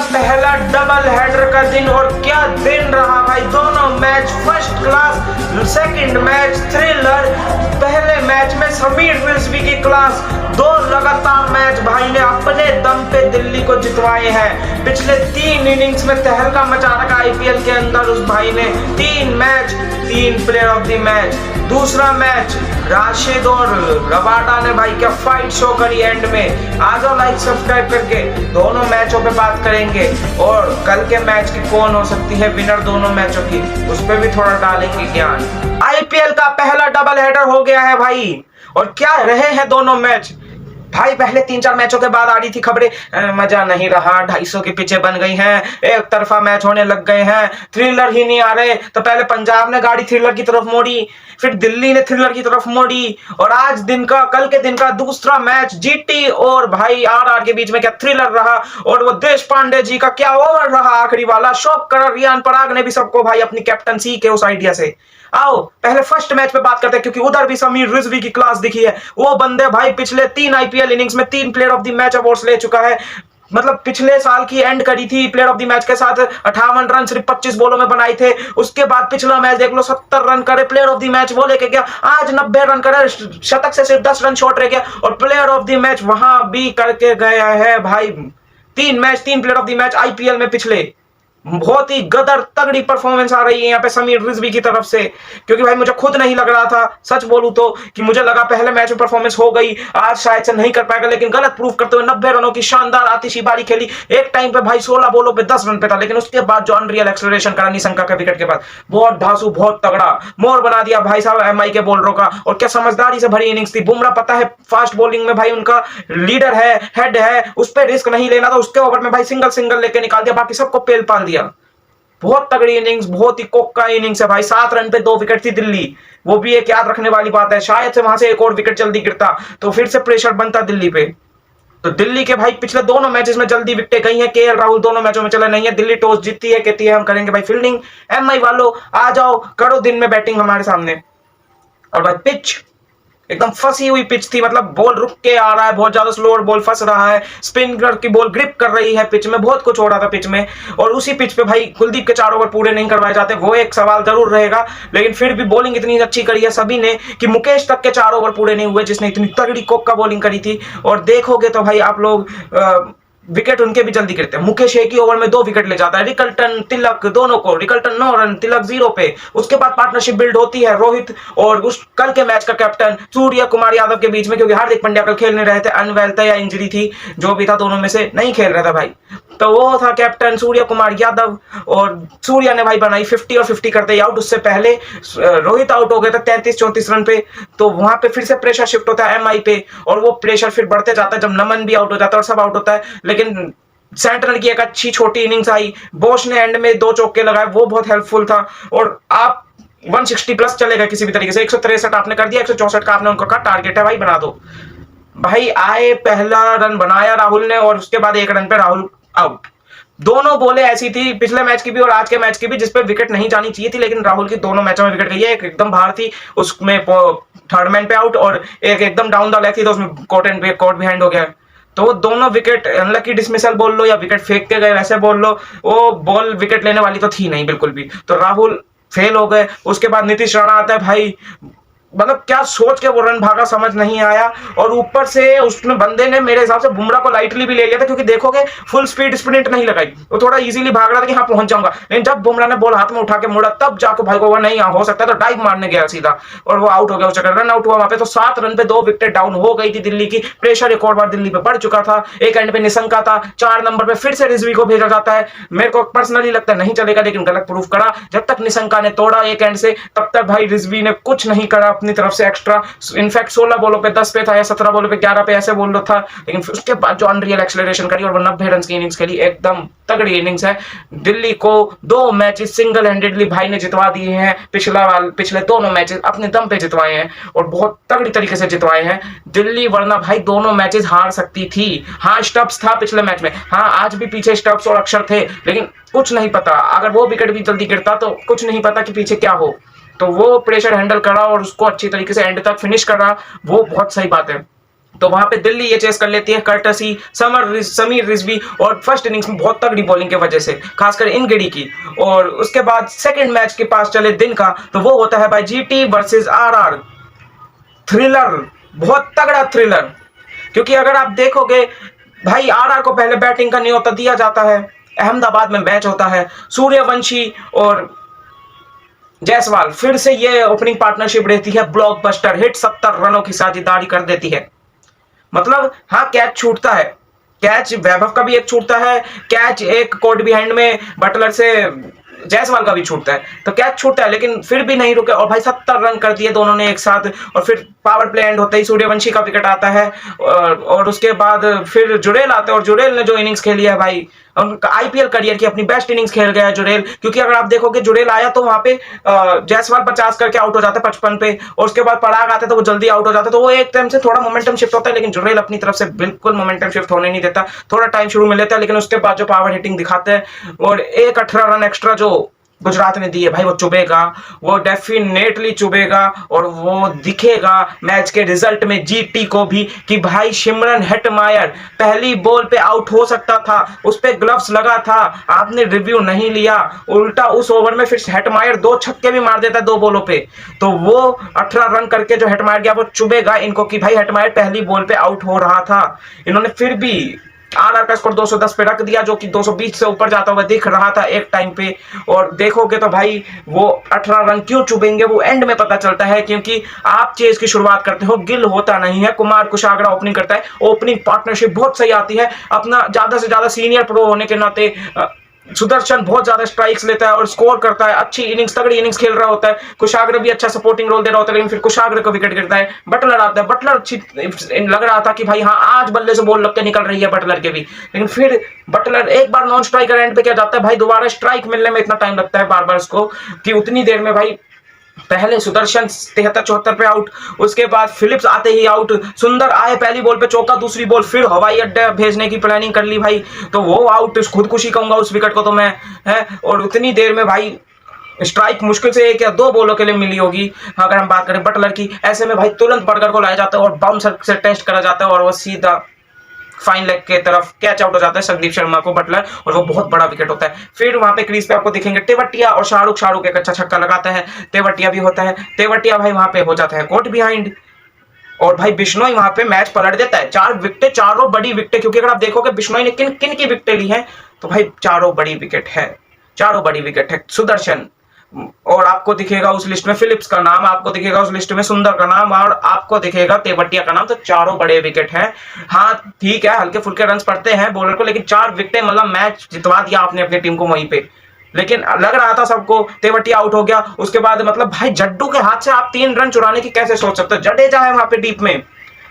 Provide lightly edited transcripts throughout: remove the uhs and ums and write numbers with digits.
पहला double header का दिन, और क्या दिन रहा भाई। दोनों match first class, second match thriller. पहले मैच में समीर रिजवी की क्लास, दो लगातार मैच भाई ने अपने दम पे दिल्ली को जितवाए हैं। पिछले 3 इनिंग्स में तहलका मचा रखा आईपीएल के अंदर उस भाई ने। 3 match 3 player of the match. दूसरा मैच राशिद और रबाडा ने भाई क्या फाइट शो करी एंड में। आ जाओ लाइक सब्सक्राइब करके, दोनों मैचों पे बात करेंगे और कल के मैच की कौन हो सकती है विनर दोनों मैचों की, उस पर भी थोड़ा डालेंगे ज्ञान। आईपीएल का पहला डबल हेडर हो गया है भाई, और क्या रहे हैं दोनों मैच भाई। पहले 3-4 मैचों के बाद आ रही थी खबरें मजा नहीं रहा, 250 के पीछे बन गई हैं, एक तरफा मैच होने लग गए हैं, थ्रिलर ही नहीं आ रहे। तो पहले पंजाब ने गाड़ी थ्रिलर की तरफ मोड़ी, फिर दिल्ली ने थ्रिलर की तरफ मोड़ी, और आज दिन का, कल के दिन का दूसरा मैच जीटी और भाई आरआर के बीच में क्या थ्रिलर रहा। और वो देश पांडे जी का क्या ओवर रहा आखिरी वाला, शॉक करा रियान पराग ने भी सबको भाई अपनी कैप्टनसी के उस आइडिया से। आओ पहले फर्स्ट मैच पे बात करते हैं, क्योंकि उधर भी समीर रिजवी की क्लास दिखी है। वो बंदे भाई पिछले 3 आईपीएल इनिंग्स में 3 player of the match awards ले चुका है। मतलब पिछले साल की एंड करी थी प्लेयर ऑफ द मैच के साथ, 58 रन सिर्फ 25 बॉलों में बनाए थे। उसके बाद पिछला मैच देख लो, 70 रन करे, प्लेयर ऑफ द मैच वो लेके गया। आज 90 रन करे, शतक से सिर्फ 10 रन शॉर्ट रह गया, और प्लेयर ऑफ द मैच वहां भी करके गया है भाई। 3 match 3 player of the match IPL में पिछले। बहुत ही गदर तगड़ी परफॉर्मेंस आ रही है यहाँ पे समीर रिजवी की तरफ से, क्योंकि भाई मुझे खुद नहीं लग रहा था, सच बोलूं तो, कि मुझे लगा पहले मैच में परफॉर्मेंस हो गई, आज शायद से नहीं कर पाएगा, लेकिन गलत प्रूफ करते हुए 90 रनों की शानदार आतिशीबारी खेली। एक टाइम पे भाई 16 बॉलों पे 10 रन पे था, लेकिन उसके बाद जो अनरियल एक्सेलरेशन करा निशंका के विकेट के बाद, बहुत धांसू, बहुत तगड़ा मोर बना दिया भाई साहब एमआई के बॉलरों का। और क्या समझदारी से भरी इनिंग्स थी। बुमराह पता है फास्ट बॉलिंग में भाई उनका लीडर है, हेड है, उस पर रिस्क नहीं लेना था। उसके ओवर में भाई सिंगल लेके निकाल दिया, बाकी सबको पेल पाल दिया। बहुत तगड़ी इनिंग्स, बहुत ही कोक्का इनिंग्स है भाई। 7 रन पे 2 विकेट थी दिल्ली, वो भी एक याद रखने वाली बात है। शायद से वहां से एक और विकेट जल्दी गिरता तो फिर से प्रेशर बनता दिल्ली पे। तो दिल्ली के भाई पिछले दोनों मैचेस में जल्दी विकेटें गई हैं। केएल राहुल दोनों मैचों में चले नहीं है। दिल्ली टॉस जीतती है, कहती है हम करेंगे भाई फील्डिंग। एमआई वालों आ जाओ, करो दिन में बैटिंग हमारे सामने। और भाई पिच एकदम फंसी हुई पिच थी, मतलब बॉल रुक के आ रहा है, बहुत ज्यादा स्लोअर बॉल फंस रहा है, स्पिनर की बॉल ग्रिप कर रही है पिच में, बहुत कुछ हो रहा था पिच में। और उसी पिच पे भाई कुलदीप के 4 ओवर पूरे नहीं करवाए जाते, वो एक सवाल जरूर रहेगा। लेकिन फिर भी बॉलिंग इतनी अच्छी करी है सभी ने कि मुकेश तक के 4 ओवर पूरे नहीं हुए, जिसने इतनी तगड़ी कोक्का बॉलिंग करी थी। और देखोगे तो भाई आप लोग विकेट उनके भी जल्दी गिरते हैं। मुकेश एक ही ओवर में 2 विकेट ले जाता है, रिकल्टन तिलक दोनों को। रिकल्टन 9 रन, तिलक 0 पे। उसके बाद पार्टनरशिप बिल्ड होती है रोहित और उस कल के मैच का कैप्टन सूर्य कुमार यादव के बीच में, क्योंकि हार्दिक पांड्या कल खेल नहीं रहे थे, अनवेल था या इंजरी थी, जो भी था दोनों में से नहीं खेल रहा था भाई। तो वो था कैप्टन सूर्य कुमार यादव, और सूर्य ने भाई बनाई 50 और 50 करते आउट। उससे पहले रोहित आउट हो गए थे 33-34 रन पे। तो वहां पे फिर से प्रेशर शिफ्ट होता है एमआई पे, और वो प्रेशर फिर बढ़ते जाता है जब नमन भी आउट हो जाता है और सब आउट होता है। लेकिन सेंट्रल की एक अच्छी छोटी इनिंग्स आई, बोश ने एंड में 2 चौके लगाए, वो बहुत हेल्पफुल था। और आप 160 प्लस चलेगा किसी भी तरीके से। 163 आपने कर दिया, 164 का आपने उनका कहा टारगेट है भाई बना दो। भाई आए, पहला रन बनाया राहुल ने, और उसके बाद 1 रन पे राहुल आउट। दोनों बोले ऐसी थी पिछले मैच की भी और आज के मैच की भी, जिसपे विकेट नहीं जानी चाहिए थी, लेकिन राहुल की दोनों मैचों में विकेट गई है। एक एकदम बाहर थी, उसमें थर्ड मैन पे आउट, और एक एकदम डाउन द लेग थी, तो उसमें कोर्ट बिहाइंड हो गया। तो वो दोनों विकेट अनलकी डिसमिसल बोल लो या विकेट फेंक के गए वैसे बोल लो, वो बॉल विकेट लेने वाली तो थी नहीं बिल्कुल भी। तो राहुल फेल हो गए। उसके बाद नीतीश राणा आता है भाई, मतलब क्या सोच के वो रन भागा समझ नहीं आया। और ऊपर से उसने बंदे ने मेरे हिसाब से बुमराह को लाइटली भी ले लिया था, क्योंकि देखोगे फुल स्पीड स्प्रिंट नहीं लगाई, वो थोड़ा इजीली भाग रहा था कि हाँ पहुंच जाऊंगा। लेकिन जब बुमराह ने बॉल हाथ में उठा के मुड़ा, तब जाकर भाई को नहीं हो सकता, तो डाइव मारने गया सीधा, और वो आउट हो गया। उस चक्कर रन आउट हुआ वहां पे। तो 7 रन पे 2 विकेट डाउन हो गई थी दिल्ली की। प्रेशर एक और बार दिल्ली पे बढ़ चुका था। एक एंड पे निशंका था, 4 नंबर पे फिर से रिजवी को भेजा जाता है। मेरे को पर्सनली लगता है नहीं चलेगा, लेकिन गलत प्रूफ करा। जब तक निशंका ने तोड़ा एक एंड से, तब तक भाई रिजवी ने कुछ नहीं करा अपनी तरफ से एक्स्ट्रा। इनफैक्ट 16 बॉलों पे 10 पे था, या 17 बॉलों पे 11 पे ऐसे बोल रहा था। लेकिन उसके बाद जो अनरियल एक्सेलरेशन करी और 90 रन की इनिंग्स खेली, एकदम तगड़ी इनिंग्स है। दिल्ली को 2 मैचेस सिंगल हैंडेडली भाई ने जितवा दिए हैं। पिछले दोनों मैचेस अपने दम पे जितवाए हैं, और बहुत तगड़ी तरीके से जितवाए हैं दिल्ली। वरना भाई दोनों मैचेस हार सकती थी। हाँ स्टब्स था पिछले मैच में, हाँ आज भी पीछे स्टब्स और अक्षर थे, लेकिन कुछ नहीं पता, अगर वो विकेट भी जल्दी गिरता तो कुछ नहीं पता कि पीछे क्या हो। तो वो प्रेशर हैंडल करा और उसको अच्छी तरीके से एंड तक फिनिश करा, वो बहुत सही बात है। तो वहां पे दिल्ली ये चेस कर लेती है कर्टसी समीर रिजवी और फर्स्ट इनिंग्स में बहुत तगड़ी बॉलिंग की वजह से, खासकर इनगिडी की। और उसके बाद सेकंड मैच के पास चले दिन का, तो वो होता है भाई जीटी वर्सेस आरआर। थ्रिलर, बहुत तगड़ा थ्रिलर, क्योंकि अगर आप देखोगे भाई आरआर को पहले बैटिंग का न्योता दिया जाता है, अहमदाबाद में मैच होता है, सूर्यवंशी और जायसवाल फिर से ये ओपनिंग पार्टनरशिप रहती है, ब्लॉकबस्टर हिट 70 रनों की साझेदारी कर देती है। मतलब हाँ कैच छूटता है, कैच वैभव का भी एक छूटता है, कैच एक कोर्ट बिहाइंड में बटलर से जायसवाल का भी छूटता है, तो कैच छूटता है लेकिन फिर भी नहीं रुके और भाई 70 रन कर दिए दोनों ने एक साथ। और फिर पावर प्ले एंड होते ही सूर्यवंशी का विकेट आता है और उसके बाद फिर जुड़ेल आता है, और जुड़ेल ने जो इनिंग्स खेली है भाई, उनका आईपीएल करियर की अपनी बेस्ट इनिंग्स खेल गया है जुड़ेल। क्योंकि अगर आप देखोगे जुड़ेल आया तो वहां पे जायसवाल 50 करके आउट हो जाता है 55 पे, और उसके बाद पराग आते तो वो जल्दी आउट हो जाता है, तो वो एक टाइम से थोड़ा मोमेंटम शिफ्ट होता है, लेकिन जुड़ेल अपनी तरफ से बिल्कुल मोमेंटम शिफ्ट होने नहीं देता, थोड़ा टाइम शुरू में लेता है, लेकिन उसके बाद जो पावर हिटिंग दिखाते हैं और एक 18 रन एक्स्ट्रा जो गुजरात ने दी है भाई, वो चुभेगा, वो डेफिनेटली चुभेगा, और वो दिखेगा मैच के रिजल्ट में जीटी को भी कि भाई सिमरन हेटमायर पहली बॉल पे आउट हो सकता था, उस पे ग्लव्स लगा था, आपने रिव्यू नहीं लिया, उल्टा उस ओवर में फिर हेटमायर 2 छक्के भी मार देता है 2 बॉलों पे, तो वो 18 रन करके जो हेटमायर गया वो चुभेगा इनको कि भाई हेटमायर पहली बॉल पे आउट हो रहा था। इन्होंने फिर भी आरआर का स्कोर 210 पे रख दिया, जो कि 220 से ऊपर जाता हुआ दिख रहा था एक टाइम पे। और देखोगे तो भाई वो 18 रन क्यों चुभेंगे वो एंड में पता चलता है, क्योंकि आप चेज की शुरुआत करते हो, गिल होता नहीं है, कुमार कुशागरा ओपनिंग करता है, ओपनिंग पार्टनरशिप बहुत सही आती है, अपना ज्यादा से ज्यादा सीनियर प्रो होने के नाते सुदर्शन बहुत ज्यादा स्ट्राइक्स लेता है और स्कोर करता है, अच्छी इनिंग्स तगड़ी इनिंग्स खेल रहा होता है, कुशाग्र भी अच्छा सपोर्टिंग रोल दे रहा होता है, लेकिन फिर कुशाग्र को विकेट गिरता है, बटलर आता है, बटलर अच्छी लग रहा था कि भाई हाँ आज बल्ले से बॉल लग के निकल रही है बटलर के भी, लेकिन फिर बटलर एक बार नॉन स्ट्राइकर एंड पे क्या जाता है भाई, दोबारा स्ट्राइक मिलने में इतना टाइम लगता है बार बार उसको कि उतनी देर में भाई पहले सुदर्शन 73-74 पे आउट, उसके बाद फिलिप्स आते ही आउट, सुंदर आए पहली बॉल पे चौका, दूसरी बॉल फिर हवाई अड्डे भेजने की प्लानिंग कर ली भाई, तो वो आउट, खुदकुशी कहूंगा उस विकेट को तो मैं है। और उतनी देर में भाई स्ट्राइक मुश्किल से 1 या 2 बॉलों के लिए मिली होगी अगर हम बात करें बटलर की, ऐसे में भाई तुरंत बर्गर को लाया जाता है और बाउंसर से टेस्ट करा जाता है और वो सीधा फाइन लेग के तरफ कैच आउट हो जाता है संदीप शर्मा को बटलर, और वो बहुत बड़ा विकेट होता है। फिर वहां पे क्रीज पे आपको दिखेंगे तेवटिया और शाहरुख एक अच्छा छक्का लगाता है, तेवटिया भी होता है, तेवटिया भाई वहां पे हो जाता है कोर्ट बिहाइंड, और भाई बिश्नोई वहां पे मैच पलट देता है, 4 विकेटें, चारों बड़ी विकेटें, क्योंकि अगर आप देखोगे बिश्नोई ने किन किन की विकेटें ली हैं, तो भाई चारों बड़ी विकेट है, चारों बड़ी विकेट है सुदर्शन, और आपको दिखेगा उस लिस्ट में फिलिप्स का नाम, आपको दिखेगा उस लिस्ट में सुंदर का नाम, और आपको दिखेगा तेवटिया का नाम, तो चारों बड़े विकेट हैं। हाँ ठीक है हल्के फुल्के रन पड़ते हैं बॉलर को, लेकिन 4 विकेटें मतलब मैच जितवा दिया आपने अपनी टीम को वहीं पे, लेकिन लग रहा था सबको तेवटिया आउट हो गया, उसके बाद मतलब भाई जड्डू के हाथ से आप 3 रन चुराने की कैसे सोच सकते हो, जडेजा है वहां पे डीप में,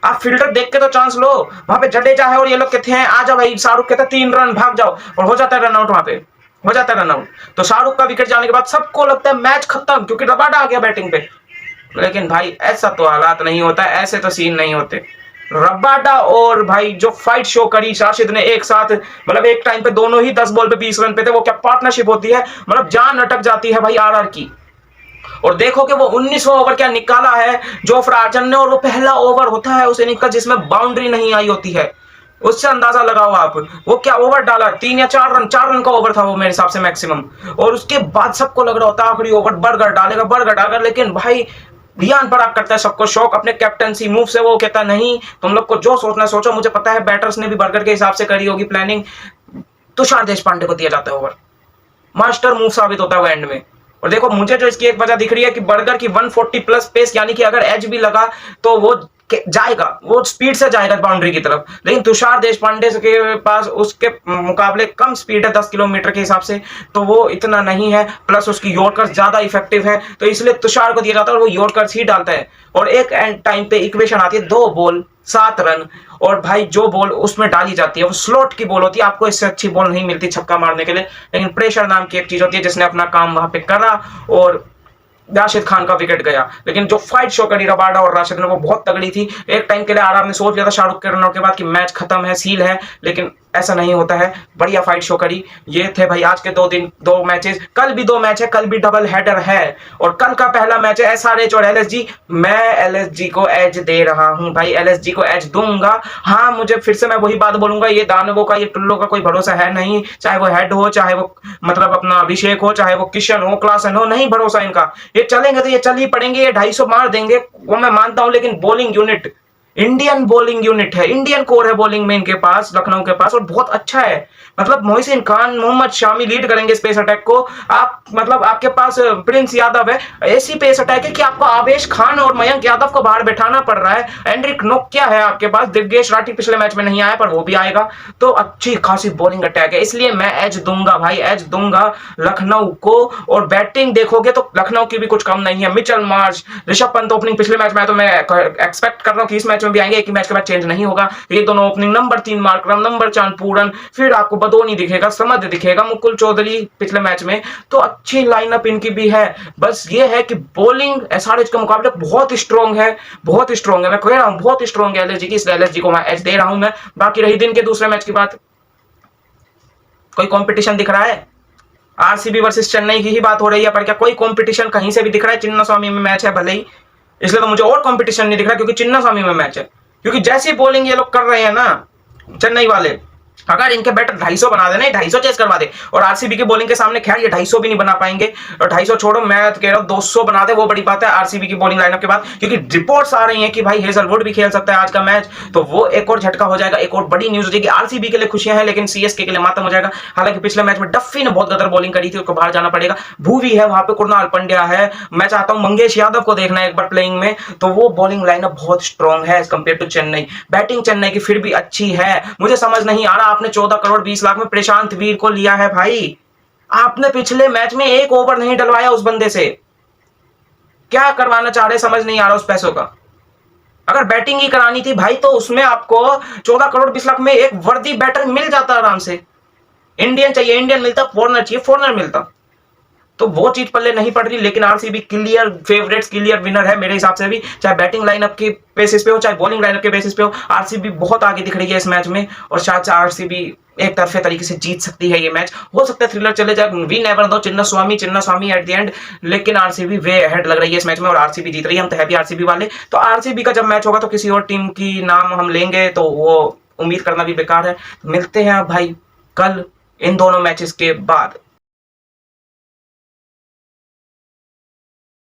आप फील्डर देख के तो चांस लो, वहां पे जडेजा है और ये लोग कहते हैं आ जाओ भाई, शाहरुख कहता है 3 रन भाग जाओ, और हो जाता है रन आउट, वहां पे हो जाता है रन आउट, तो शाहरुख का विकेट जाने के बाद सबको लगता है मैच खत्म क्योंकि रबाडा आ गया बैटिंग पे, लेकिन भाई ऐसा तो हालात नहीं होता, ऐसे तो सीन नहीं होते। रबाडा और भाई जो फाइट शो करी शाशिद ने एक साथ, मतलब एक टाइम पे दोनों ही 10 बॉल पे 20 रन पे थे, वो क्या पार्टनरशिप होती है, मतलब जान अटक जाती है भाई आरआर की। और देखो कि वो 19वां ओवर क्या निकाला है जोफ्रा आर्चर ने, और वो पहला ओवर होता है उस इनिंग का जिसमें बाउंड्री नहीं आई होती है, उससे अंदाजा लगाओ आप वो क्या ओवर डाला, 3 या 4 रन, 4 रन का ओवर था वो मेरे हिसाब से मैक्सिमम, और उसके बाद सबको लग रहा होता है आखिरी ओवर बर्गर डालेगा, लेकिन भाई ध्यान पराग करता है सबको शौक अपने कैप्टनसी मूव से, वो कहता नहीं तुम लोग को जो सोचना सोचो, मुझे पता है बैटर्स ने भी बर्गर के हिसाब से करी होगी प्लानिंग, तुषार देशपांडे को दिया जाता है ओवर, मास्टर मूव साबित होता है वो एंड में। और देखो मुझे जो इसकी एक वजह दिख रही है कि बर्गर की 140 प्लस पेस, यानी कि अगर एज भी लगा तो वो जाएगा, वो स्पीड से जाएगा बाउंड्री की तरफ, लेकिन तुषार देशपांडे के पास उसके मुकाबले कम स्पीड है 10 किलोमीटर के हिसाब से, तो वो इतना नहीं है, प्लस उसकी यॉर्कर्स ज्यादा इफेक्टिव है, तो इसलिए तुषार को दिया जाता है और वो यॉर्कर्स ही डालता है। और एक एंड टाइम पे इक्वेशन आती है 2 बॉल 7 रन, और भाई जो बॉल उसमें डाली जाती है वो स्लॉट की बॉल होती है, आपको इससे अच्छी बॉल नहीं मिलती छक्का मारने के लिए, लेकिन प्रेशर नाम की एक चीज होती है जिसने अपना काम वहां पे करा, और राशिद खान का विकेट गया। लेकिन जो फाइट शो करी रबाडा और राशिद ने वो बहुत तगड़ी थी, एक टाइम के लिए आरआर ने सोच लिया था शाहरुख के रनआउट के बाद कि मैच खत्म है, सील है, लेकिन ऐसा नहीं होता है, बढ़िया फाइट शो करी। ये थे भाई आज के दो मैचेस। कल भी दो मैच है, कल भी डबल हेडर है और कल का पहला मैच है एसआरएच और एलएसजी। मैं एलएसजी को एज दे रहा हूं भाई, एलएसजी को एज दूंगा। हाँ, मुझे फिर से मैं वही बात बोलूंगा, ये दानवों का, ये टुल्लों का कोई भरोसा है नहीं, चाहे वो हेड हो, चाहे वो मतलब अपना अभिषेक हो, चाहे वो किशन हो, क्लासन हो, नहीं भरोसा इनका। ये चलेंगे तो ये चल ही पड़ेंगे, ये 250 मार देंगे वो मैं मानता हूं, लेकिन bowling unit, Indian bowling unit है, इंडियन कोर है बॉलिंग में इनके पास, लखनऊ के पास, और बहुत अच्छा है। मतलब मोहसिन खान, मोहम्मद शामी लीड करेंगे स्पेस अटैक को। आप मतलब आपके पास प्रिंस यादव है, ऐसी पेस अटैक है कि आपको आवेश खान और मयंक यादव को बाहर बैठाना पड़ रहा है। एंड्रिक नोकिया है आपके पास, दिव्येश राठी पिछले मैच में नहीं आया पर वो भी आएगा, तो अच्छी खासी बॉलिंग अटैक है। इसलिए मैं एज दूंगा भाई, एज दूंगा लखनऊ को। और बैटिंग देखोगे तो लखनऊ की भी कुछ कम नहीं है। Mitchell Marsh, Rishabh Pant opening पिछले मैच में, तो मैं एक्सपेक्ट कर रहा हूं कि इस मैच में भी आएंगे, एक ही मैच के बाद चेंज नहीं होगा। ये दोनों ओपनिंग, नंबर 3 मार्करम, नंबर 4 पूरन, फिर आपको बदोनी दिखेगा, समझ दिखेगा, मुकुल चौधरी पिछले मैच में, तो अच्छी लाइनअप इनकी भी है। बस ये है कि बॉलिंग एसआरएच के मुकाबले बहुत स्ट्रॉन्ग है, बहुत स्ट्रॉन्ग है, मैं कह रहा हूं बहुत स्ट्रॉन्ग है एलएसजी की, इसलिए एलएसजी को मैं एज दे रहा हूं मैं। बाकी रही दिन के दूसरे मैच की बात, कोई कंपटीशन दिख रहा है? आरसीबी वर्सेस चेन्नई की ही बात हो रही है, पर क्या कोई कंपटीशन कहीं से भी दिख रहा है? चिन्नास्वामी में मैच है भले ही, इसलिए तो मुझे और कंपटीशन नहीं दिख रहा, क्योंकि चिन्नास्वामी में मैच है। क्योंकि जैसी बॉलिंग ये लोग कर रहे हैं ना चेन्नई वाले, अगर इनके बैटर 250 बना देना, 250 चेस करवा दे, और आरसीबी की बॉलिंग के सामने खैर ये 250 भी नहीं बना पाएंगे। और 250 छोड़ो, मैं कह रहा हूं 200 बना दे, वो बड़ी बात है आरसीबी की बॉलिंग लाइनअप के बाद। क्योंकि रिपोर्ट्स आ रही हैं कि भाई हेजलवुड भी खेल सकता है आज का मैच, तो वो एक और झटका हो जाएगा, एक और बड़ी न्यूज हो जाएगी। आरसीबी के लिए खुशियां हैं, लेकिन सीएसके के लिए मातम हो जाएगा। हालांकि पिछले मैच में डफी ने बहुत गदर बॉलिंग करी थी, उसको बाहर जाना पड़ेगा। भूवी है वहां पे, कुणाल पंड्या है, मैं चाहता हूं मंगेश यादव को देखना है एक बार प्लेइंग में, तो वो बॉलिंग लाइनअप बहुत स्ट्रॉन्ग है as compare to Chennai. Batting Chennai की फिर भी अच्छी है। मुझे समझ नहीं आ रहा, आपने 14 करोड़ 20 लाख में प्रशांत वीर को लिया है भाई, आपने पिछले मैच में एक ओवर नहीं डलवाया उस बंदे से, क्या करवाना चाह रहे समझ नहीं आ रहा उस पैसों का। अगर बैटिंग ही करानी थी भाई, तो उसमें आपको 14 करोड़ 20 लाख में एक वर्दी बैटर मिल जाता आराम से। इंडियन चाहिए, इंडियन मिलता, फॉरनर चाहिए, फॉरनर मिलता, तो वो चीज पल्ले नहीं पड़ रही। लेकिन RCB clear favourites, clear winner है मेरे हिसाब से भी, चाहे बैटिंग लाइनअप के बेसिस पे हो, चाहे बॉलिंग लाइनअप के बेसिस पे हो। आरसीबी बहुत आगे दिख रही है इस मैच में, और शायद से आरसीबी एक तरफे तरीके से जीत सकती है ये मैच। हो सकता है थ्रिलर चले जाए, we never know, Chinnaswamy at the end, लेकिन आरसीबी वे अहेड लग रही है इस मैच में, और आरसीबी जीत रही है। हम तो हैप्पी आरसीबी वाले। तो आरसीबी का जब मैच होगा तो किसी और टीम की नाम हम लेंगे, तो वो उम्मीद करना भी बेकार है। मिलते हैं भाई कल इन दोनों मैचेस के बाद।